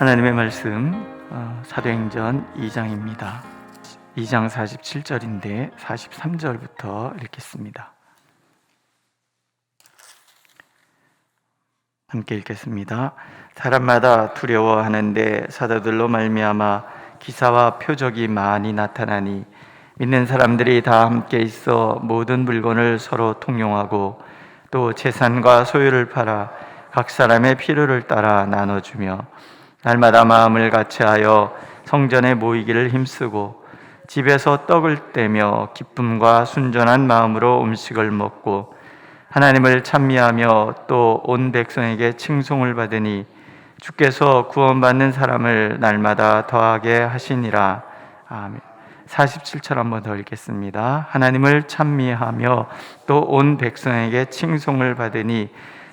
하나님의 말씀 사도행전 2장입니다. 2장 47절인데 43절부터 읽겠습니다. 함께 읽겠습니다. 사람마다 두려워하는데 사도들로 말미암아 기사와 표적이 많이 나타나니 믿는 사람들이 다 함께 있어 모든 물건을 서로 통용하고 또 재산과 소유를 팔아 각 사람의 필요를 따라 나눠주며 날마다 마음을 같이하여 성전에 모이기를 힘쓰고 집에서 떡을 떼며 기쁨과 순전한 마음으로 음식을 먹고 하나님을 찬미하며 또 온 백성에게 칭송을 받으니 주께서 구원받는 사람을 날마다 더하게 하시니라. 아멘. 47절 한번 더 읽겠습니다. 하나님을 찬미하며 또 온 백성에게 칭송을 받으니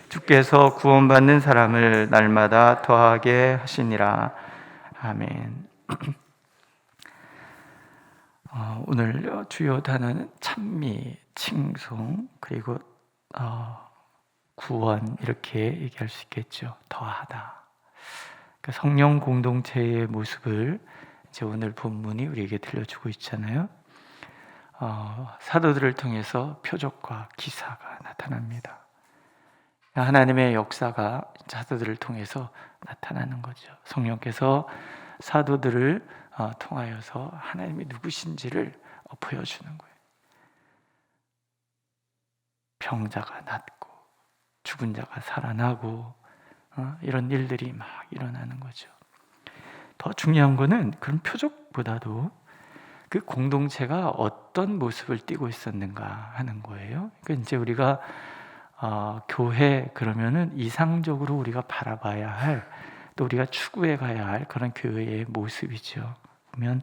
주께서 구원받는 사람을 날마다 더하게 하시니라. 아멘. 오늘 주요 단어는 찬미, 칭송, 그리고 구원, 이렇게 얘기할 수 있겠죠. 더하다. 그러니까 성령 공동체의 모습을 이제 오늘 본문이 우리에게 들려주고 있잖아요. 사도들을 통해서 표적과 기사가 나타납니다. 하나님의 역사가 사도들을 통해서 나타나는 거죠. 성령께서 사도들을 통하여서 하나님이 누구신지를 보여주는 거예요. 병자가 낫고 죽은 자가 살아나고 이런 일들이 막 일어나는 거죠. 더 중요한 거는 그런 표적보다도 그 공동체가 어떤 모습을 띠고 있었는가 하는 거예요. 그러니까 이제 우리가 교회 그러면은 이상적으로 우리가 바라봐야 할, 또 우리가 추구해 가야 할 그런 교회의 모습이죠. 보면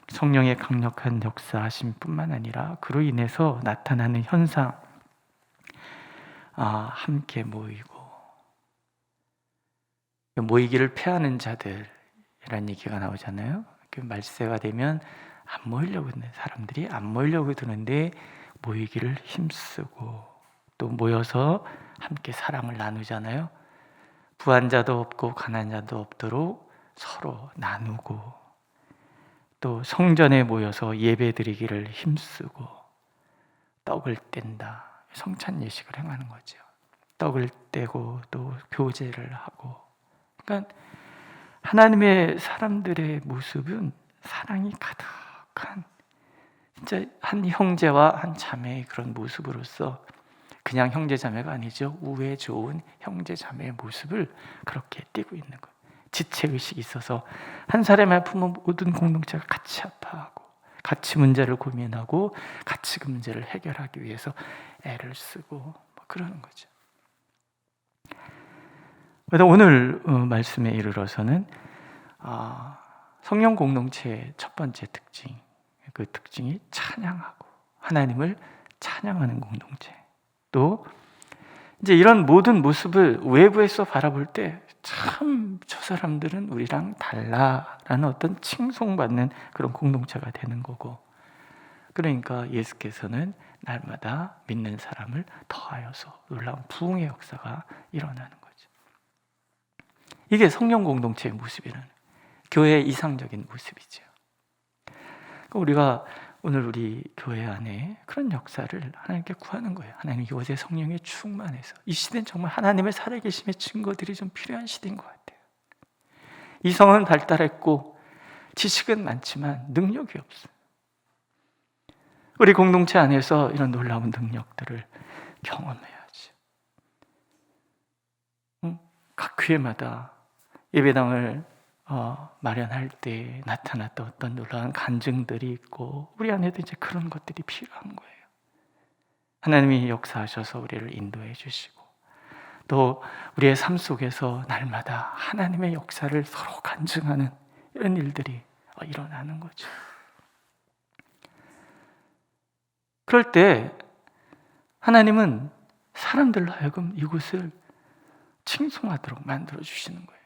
성령의 강력한 역사하심 뿐만 아니라 그로 인해서 나타나는 현상, 함께 모이기를 패하는 자들이라는 얘기가 나오잖아요. 그 말세가 되면 안 모이려고 드는 사람들이 안 모이려고 드는데 모이기를 힘쓰고 또 모여서 함께 사랑을 나누잖아요. 부한 자도 없고 가난한 자도 없도록 서로 나누고 또 성전에 모여서 예배드리기를 힘쓰고 떡을 뗀다. 성찬 예식을 행하는 거죠. 떡을 떼고 또 교제를 하고. 그러니까 하나님의 사람들의 모습은 사랑이 가득한, 진짜 한 형제와 한 자매의 그런 모습으로서, 그냥 형제 자매가 아니죠. 우애 좋은 형제 자매의 모습을 그렇게 띠고 있는 거예요. 지체의식이 있어서 한 사람이 아프면 모든 공동체가 같이 아파하고 같이 문제를 고민하고 같이 그 문제를 해결하기 위해서 애를 쓰고 그러는 거죠. 그래서 오늘 말씀에 이르러서는 성령 공동체의 첫 번째 특징, 그 특징이 찬양하고 하나님을 찬양하는 공동체. 또 이제 이런 모든 모습을 외부에서 바라볼 때 참 저 사람들은 우리랑 달라라는 어떤 칭송받는 그런 공동체가 되는 거고, 그러니까 예수께서는 날마다 믿는 사람을 더하여서 놀라운 부흥의 역사가 일어나는 거죠. 이게 성령 공동체의 모습이라는, 교회의 이상적인 모습이죠. 우리가 오늘 우리 교회 안에 그런 역사를 하나님께 구하는 거예요. 하나님 이곳에 성령에 충만해서, 이 시대는 정말 하나님의 살아계심의 증거들이 좀 필요한 시대인 것 같아요. 이성은 발달했고 지식은 많지만 능력이 없어요. 우리 공동체 안에서 이런 놀라운 능력들을 경험해야지. 각 교회마다 예배당을 마련할 때 나타났던 어떤 놀라운 간증들이 있고, 우리 안에도 이제 그런 것들이 필요한 거예요. 하나님이 역사하셔서 우리를 인도해 주시고, 또 우리의 삶 속에서 날마다 하나님의 역사를 서로 간증하는 이런 일들이 일어나는 거죠. 그럴 때 하나님은 사람들로 하여금 이곳을 칭송하도록 만들어 주시는 거예요.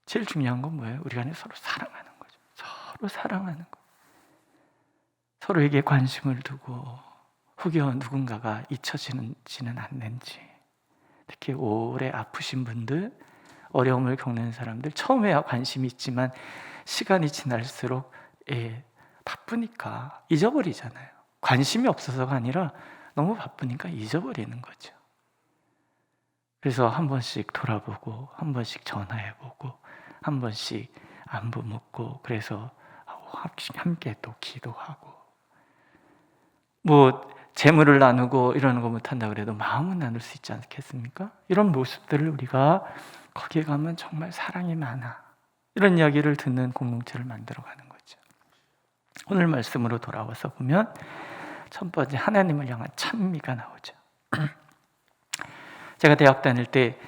제일 중요한 건 뭐예요? 우리 안에 서로 사랑하는 거죠. 서로 사랑하는 거. 서로에게 관심을 두고 혹여 누군가가 잊혀지지는 않는지, 특히 오래 아프신 분들, 어려움을 겪는 사람들, 처음에야 관심이 있지만 시간이 지날수록 바쁘니까 잊어버리잖아요. 관심이 없어서가 아니라 너무 바쁘니까 잊어버리는 거죠. 그래서 한 번씩 돌아보고, 한 번씩 전화해보고, 한 번씩 안부 묻고, 그래서 함께 또 기도하고, 뭐 재물을 나누고 이러는 거 못한다 그래도 마음은 나눌 수 있지 않겠습니까? 이런 모습들을 우리가 거기에 가면 정말 사랑이 많아, 이런 이야기를 듣는 공동체를 만들어가는 거죠. 오늘 말씀으로 돌아와서 보면 첫 번째, 하나님을 향한 찬미가 나오죠. 제가 대학 다닐 때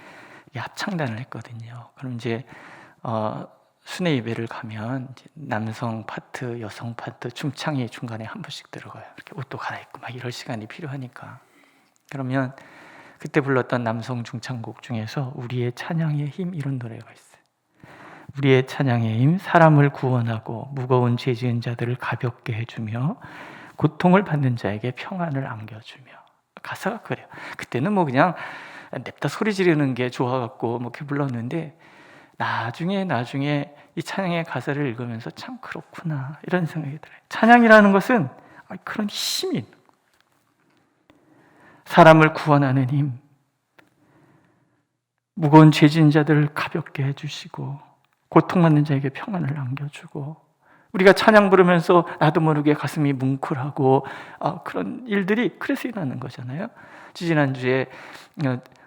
합창단을 했거든요. 그럼 이제 순회 예배를 가면 이제 남성 파트, 여성 파트, 춤창이 중간에 한 번씩 들어가요. 이렇게 옷도 갈아입고 막 이럴 시간이 필요하니까. 그러면 그때 불렀던 남성 중창곡 중에서 우리의 찬양의 힘, 이런 노래가 있어요. 우리의 찬양의 힘, 사람을 구원하고 무거운 죄 지은 자들을 가볍게 해주며 고통을 받는 자에게 평안을 안겨주며. 가사가 그래요. 그때는 뭐 그냥 냅다 소리 지르는 게 좋아갖고 뭐 이렇게 불렀는데, 나중에 이 찬양의 가사를 읽으면서 참 그렇구나, 이런 생각이 들어요. 찬양이라는 것은 그런 힘이 있는 거예요. 사람을 구원하는 힘, 무거운 죄 지은 자들을 가볍게 해주시고 고통받는 자에게 평안을 안겨주고, 우리가 찬양 부르면서 나도 모르게 가슴이 뭉클하고 그런 일들이 그래서 일어나는 거잖아요. 지지난주에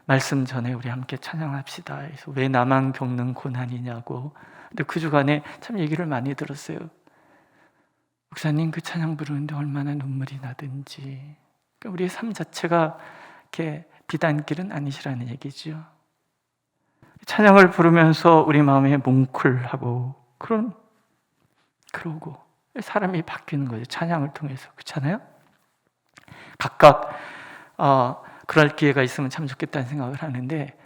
말씀 전에 우리 함께 찬양합시다 해서 왜 나만 겪는 고난이냐고. 근데 그 주간에 참 얘기를 많이 들었어요. 목사님, 그 찬양 부르는데 얼마나 눈물이 나든지. 그러니까 우리의 삶 자체가 이렇게 비단길은 아니시라는 얘기죠. 찬양을 부르면서 우리 마음에 뭉클하고 그러고 사람이 바뀌는 거죠. 찬양을 통해서. 그렇잖아요? 각각 그럴 기회가 있으면 참 좋겠다는 생각을 하는데,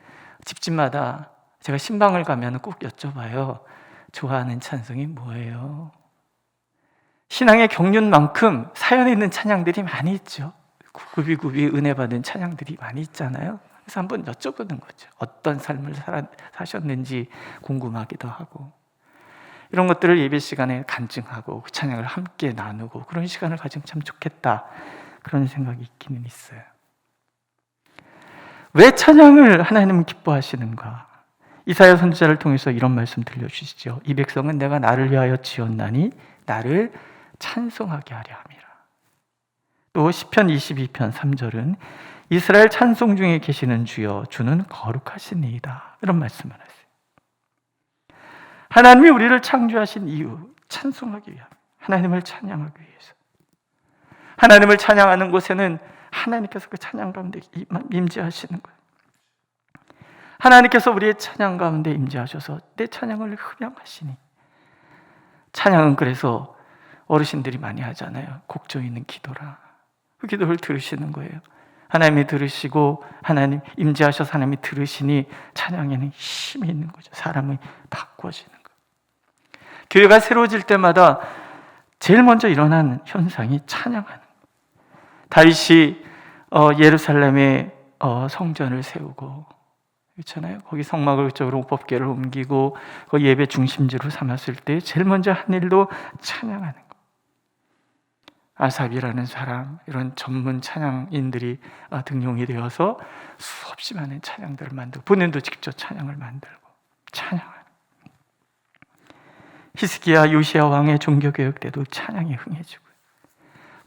집집마다 제가 신방을 가면 꼭 여쭤봐요. 좋아하는 찬송이 뭐예요? 신앙의 경륜만큼 사연에 있는 찬양들이 많이 있죠. 굽이굽이 은혜 받은 찬양들이 많이 있잖아요. 그래서 한번 여쭤보는 거죠. 어떤 삶을 사셨는지 궁금하기도 하고, 이런 것들을 예배 시간에 간증하고 그 찬양을 함께 나누고 그런 시간을 가지면 참 좋겠다, 그런 생각이 있기는 있어요. 왜 찬양을 하나님은 기뻐하시는가? 이사야 선지자를 통해서 이런 말씀 들려주시죠. 이 백성은 내가 나를 위하여 지었나니 나를 찬송하게 하려 함이라. 또 시편 22편 3절은 이스라엘 찬송 중에 계시는 주여, 주는 거룩하시니이다, 이런 말씀을 하세요. 하나님이 우리를 창조하신 이유, 찬송하기 위함, 하나님을 찬양하기 위해서. 하나님을 찬양하는 곳에는 하나님께서 그 찬양 가운데 임재하시는 거예요. 하나님께서 우리의 찬양 가운데 임재하셔서 내 찬양을 흠양하시니. 찬양은 그래서 어르신들이 많이 하잖아요. 곡조 있는 기도라. 그 기도를 들으시는 거예요. 하나님이 들으시고 하나님 임재하셔서 하나님이 들으시니 찬양에는 힘이 있는 거죠. 사람이 바꿔지는 거예요. 교회가 새로워질 때마다 제일 먼저 일어난 현상이 찬양하는 거예요. 다윗이 예루살렘에 성전을 세우고, 그렇잖아요. 거기 성막을 그쪽으로 법궤를 옮기고 그 예배 중심지로 삼았을 때 제일 먼저 한 일도 찬양하는 거. 아삽이라는 사람, 이런 전문 찬양인들이 등용이 되어서 수없이 많은 찬양들을 만들고, 본인도 직접 찬양을 만들고 찬양하는. 히스기야 요시야 왕의 종교개혁 때도 찬양이 흥해지고,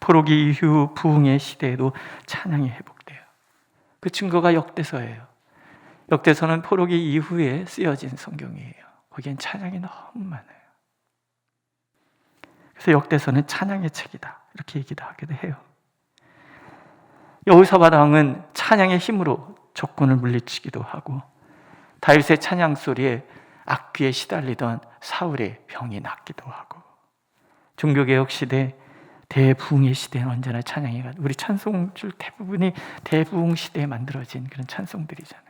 포로기 이후 부흥의 시대에도 찬양이 회복돼요. 그 증거가 역대서예요. 역대서는 포로기 이후에 쓰여진 성경이에요. 거기엔 찬양이 너무 많아요. 그래서 역대서는 찬양의 책이다, 이렇게 얘기도 하기도 해요. 여호사밧 왕은 찬양의 힘으로 적군을 물리치기도 하고, 다윗의 찬양 소리에 악귀에 시달리던 사울의 병이 낫기도 하고, 종교개혁 시대, 대부흥의 시대는 언제나 찬양이, 우리 찬송줄 대부분이 대부흥 시대에 만들어진 그런 찬송들이잖아요.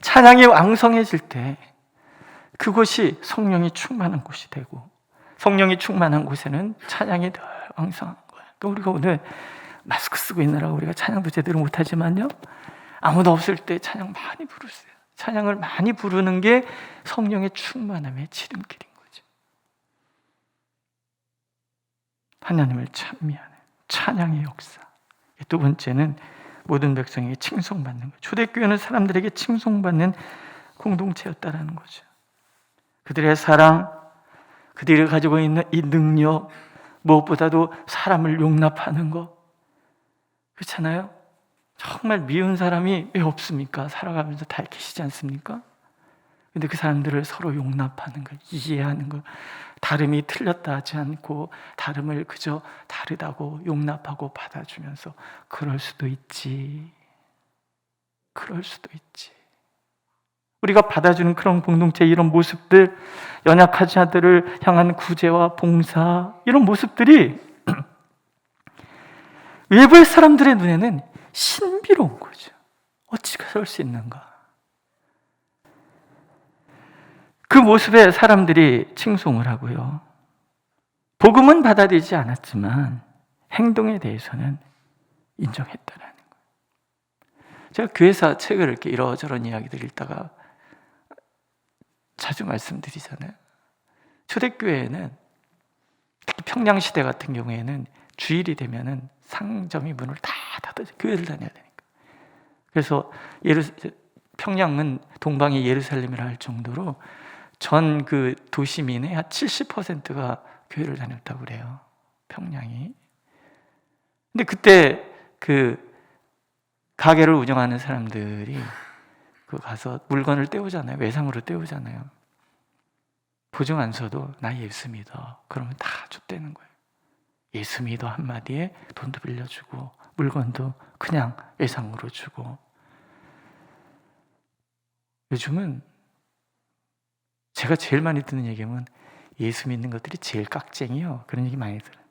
찬양이 왕성해질 때 그곳이 성령이 충만한 곳이 되고, 성령이 충만한 곳에는 찬양이 더 왕성한 거예요. 그러니까 우리가 오늘 마스크 쓰고 있느라고 우리가 찬양도 제대로 못하지만요, 아무도 없을 때 찬양 많이 부르세요. 찬양을 많이 부르는 게 성령의 충만함의 지름길인 거죠. 하나님을 찬미하는 찬양의 역사. 두 번째는 모든 백성에게 칭송받는 거예요. 초대교회는 사람들에게 칭송받는 공동체였다라는 거죠. 그들의 사랑, 그들이 가지고 있는 이 능력, 무엇보다도 사람을 용납하는 것. 그렇잖아요? 정말 미운 사람이 왜 없습니까? 살아가면서 다 계시지 않습니까? 근데 그 사람들을 서로 용납하는 것, 이해하는 것, 다름이 틀렸다 하지 않고 다름을 그저 다르다고 용납하고 받아주면서 그럴 수도 있지. 우리가 받아주는 그런 공동체, 이런 모습들, 연약한 자들을 향한 구제와 봉사, 이런 모습들이 외부의 사람들의 눈에는 신비로운 거죠. 어찌 그럴 수 있는가? 그 모습에 사람들이 칭송을 하고요. 복음은 받아들이지 않았지만 행동에 대해서는 인정했다라는 거예요. 제가 교회사 책을 이렇게 이러저런 이야기들 읽다가 자주 말씀드리잖아요. 초대교회에는 특히 평양시대 같은 경우에는 주일이 되면은 상점이 문을 다 닫아서 교회를 다녀야 되니까. 그래서 평양은 동방의 예루살렘이라 할 정도로 전 그 도시민의 한 70%가 교회를 다녔다고 그래요. 평양이. 근데 그때 그 가게를 운영하는 사람들이 그 가서 물건을 떼오잖아요. 외상으로 떼오잖아요. 보증 안 서도 나 예수 믿어. 그러면 다 줬대는 거예요. 예수 믿어 한마디에 돈도 빌려주고 물건도 그냥 외상으로 주고. 요즘은 제가 제일 많이 듣는 얘기는 예수 믿는 것들이 제일 깍쟁이요. 그런 얘기 많이 들어요.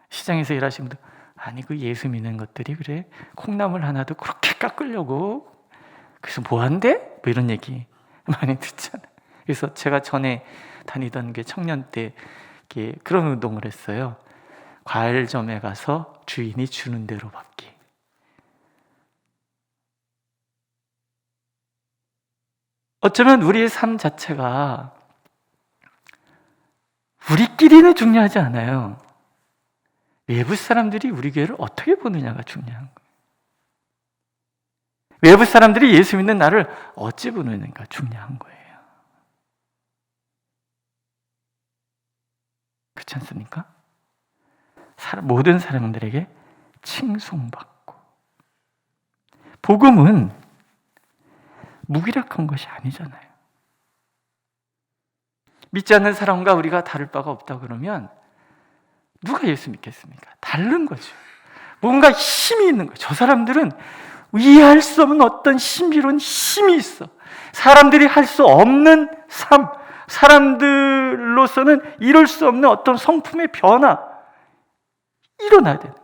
시장에서 일하시는 분들, 아니 그 예수 믿는 것들이 그래 콩나물 하나도 그렇게 깎으려고 그래서 뭐 한대? 뭐 이런 얘기 많이 듣잖아요. 그래서 제가 전에 다니던 게 청년 때 그런 운동을 했어요. 과일점에 가서 주인이 주는 대로 받기. 어쩌면 우리의 삶 자체가 우리끼리는 중요하지 않아요. 외부 사람들이 우리 교회를 어떻게 보느냐가 중요한 거예요. 외부 사람들이 예수 믿는 나를 어찌 보느냐가 중요한 거예요. 그렇지 않습니까? 모든 사람들에게 칭송받고. 복음은 무기력한 것이 아니잖아요. 믿지 않는 사람과 우리가 다를 바가 없다 그러면 누가 예수 믿겠습니까? 다른 거죠. 뭔가 힘이 있는 거예요. 저 사람들은 이해할 수 없는 어떤 신비로운 힘이 있어. 사람들이 할 수 없는 삶, 사람들로서는 이룰 수 없는 어떤 성품의 변화 일어나야 돼요.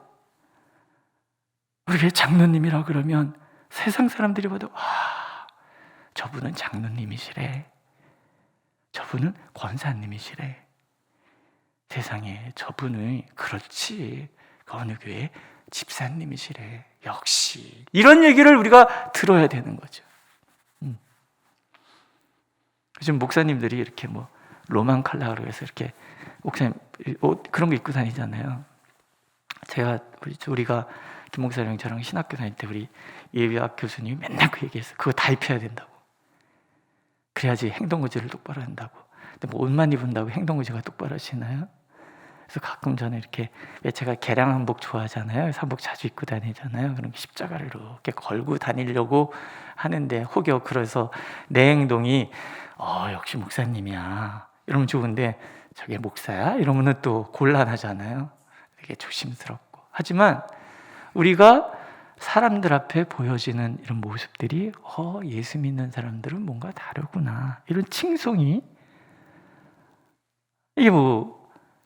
우리 장로님이라 그러면 세상 사람들이 봐도 와, 저분은 장로님이시래. 저분은 권사님이시래. 세상에 저분은 그렇지 어느 교회 집사님이시래. 역시 이런 얘기를 우리가 들어야 되는 거죠. 요즘 목사님들이 이렇게 뭐 로만 컬러로 해서 이렇게 목사님 옷 그런 거 입고 다니잖아요. 우리가 김 목사님 저랑 신학교 다닐 때 우리 예비학 교수님이 맨날 그 얘기했어요. 그거 다 입혀야 된다고. 그래야지 행동거지를 똑바로 한다고. 근데 뭐 옷만 입은다고 행동거지가 똑바로 하시나요? 그래서 가끔 저는 이렇게 제가 개량 한복 좋아하잖아요. 한복 자주 입고 다니잖아요. 그럼 십자가를 이렇게 걸고 다니려고 하는데 혹여 그래서 내 행동이 역시 목사님이야 이러면 좋은데 저게 목사야? 이러면 또 곤란하잖아요. 되게 조심스럽고. 하지만 우리가 사람들 앞에 보여지는 이런 모습들이 예수 믿는 사람들은 뭔가 다르구나 이런 칭송이 이게 뭐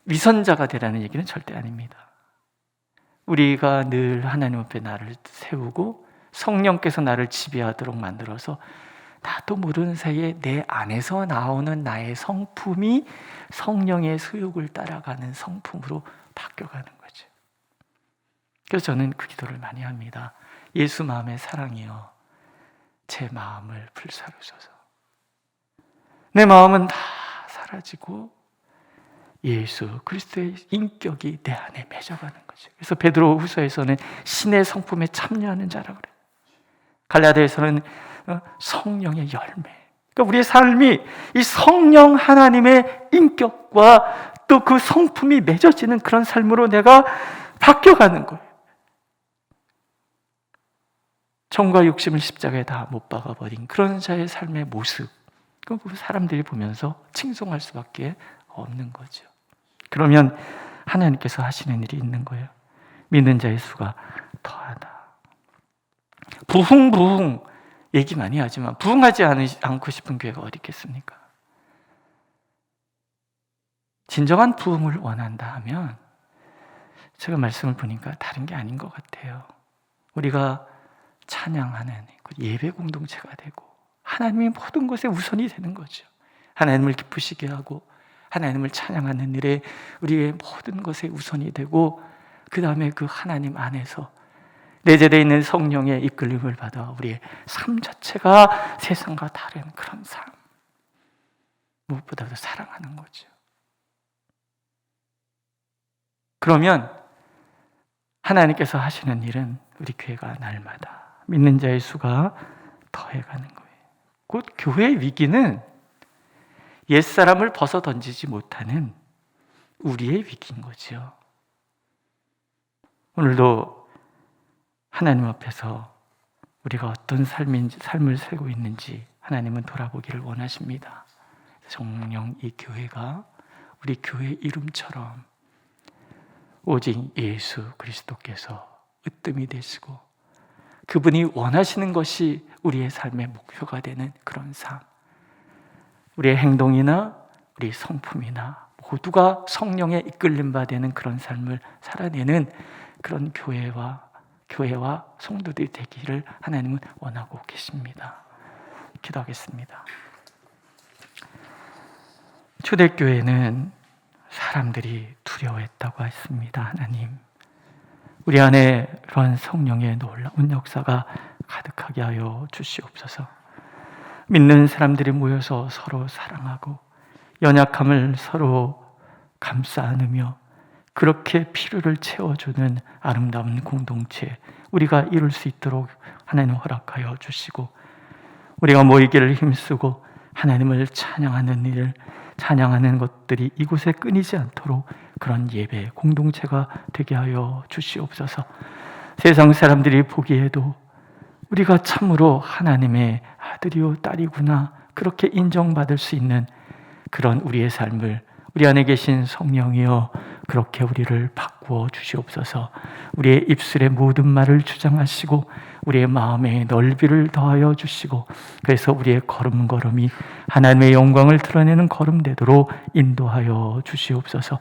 위선자가 되라는 얘기는 절대 아닙니다. 우리가 늘 하나님 앞에 나를 세우고 성령께서 나를 지배하도록 만들어서 나도 모르는 사이에 내 안에서 나오는 나의 성품이 성령의 소욕을 따라가는 성품으로 바뀌어가는 거죠. 그래서 저는 그 기도를 많이 합니다. 예수 마음의 사랑이여 제 마음을 불사르소서. 내 마음은 다 사라지고 예수 그리스도의 인격이 내 안에 맺어가는 거죠. 그래서 베드로후서에서는 신의 성품에 참여하는 자라고 그래요. 갈라디아에서는 성령의 열매. 그러니까 우리의 삶이 이 성령 하나님의 인격과 또 그 성품이 맺어지는 그런 삶으로 내가 바뀌어가는 거예요. 정과 욕심을 십자가에 다 못 박아버린 그런 자의 삶의 모습, 그 사람들이 보면서 칭송할 수밖에 없는 거죠. 그러면 하나님께서 하시는 일이 있는 거예요. 믿는 자의 수가 더하다. 부흥 얘기 많이 하지만 부흥하지 않고 싶은 교회가 어디 있겠습니까? 진정한 부흥을 원한다 하면 제가 말씀을 보니까 다른 게 아닌 것 같아요. 우리가 찬양하는 예배 공동체가 되고 하나님이 모든 것에 우선이 되는 거죠. 하나님을 기쁘시게 하고 하나님을 찬양하는 일에 우리의 모든 것에 우선이 되고, 그 다음에 그 하나님 안에서 내재되어 있는 성령의 이끌림을 받아 우리의 삶 자체가 세상과 다른 그런 삶, 무엇보다도 사랑하는 거죠. 그러면 하나님께서 하시는 일은 우리 교회가 날마다 믿는 자의 수가 더해가는 거예요. 곧 교회의 위기는 옛사람을 벗어 던지지 못하는 우리의 위기인 거죠. 오늘도 하나님 앞에서 우리가 어떤 삶을 살고 있는지 하나님은 돌아보기를 원하십니다. 정녕 이 교회가 우리 교회 이름처럼 오직 예수 그리스도께서 으뜸이 되시고 그분이 원하시는 것이 우리의 삶의 목표가 되는 그런 삶, 우리의 행동이나 우리 성품이나 모두가 성령에 이끌림 받는 그런 삶을 살아내는 그런 교회와 성도들이 되기를 하나님은 원하고 계십니다. 기도하겠습니다. 초대교회는 사람들이 두려워했다고 했습니다. 하나님, 우리 안에 그런 성령의 놀라운 역사가 가득하게 하여 주시옵소서. 믿는 사람들이 모여서 서로 사랑하고 연약함을 서로 감싸 안으며 그렇게 필요를 채워주는 아름다운 공동체, 우리가 이룰 수 있도록 하나님 허락하여 주시고, 우리가 모이기를 힘쓰고 하나님을 찬양하는 것들이 이곳에 끊이지 않도록 그런 예배 공동체가 되게 하여 주시옵소서. 세상 사람들이 보기에도 우리가 참으로 하나님의 아들이요 딸이구나 그렇게 인정받을 수 있는 그런 우리의 삶을 우리 안에 계신 성령이여 그렇게 우리를 바꾸어 주시옵소서. 우리의 입술의 모든 말을 주장하시고 우리의 마음의 넓이를 더하여 주시고, 그래서 우리의 걸음걸음이 하나님의 영광을 드러내는 걸음되도록 인도하여 주시옵소서.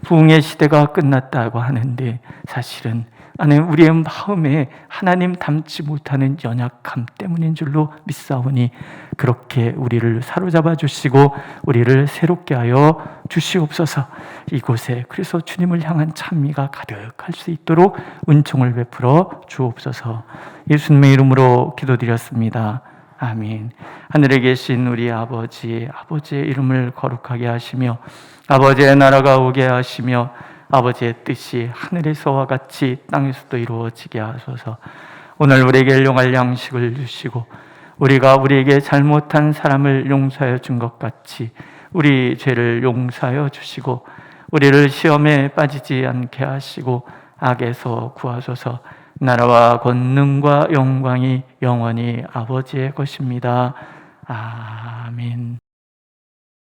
부흥의 시대가 끝났다고 하는데 사실은 우리의 마음에 하나님 닮지 못하는 연약함 때문인 줄로 믿사오니 그렇게 우리를 사로잡아 주시고 우리를 새롭게 하여 주시옵소서. 이곳에 그래서 주님을 향한 찬미가 가득할 수 있도록 은총을 베풀어 주옵소서. 예수님의 이름으로 기도드렸습니다. 아멘. 하늘에 계신 우리 아버지의 이름을 거룩하게 하시며 아버지의 나라가 오게 하시며 아버지의 뜻이 하늘에서와 같이 땅에서도 이루어지게 하소서. 오늘 우리에게 일용할 양식을 주시고 우리가 우리에게 잘못한 사람을 용서하여 준 것 같이 우리 죄를 용서하여 주시고 우리를 시험에 빠지지 않게 하시고 악에서 구하소서. 나라와 권능과 영광이 영원히 아버지의 것입니다. 아멘.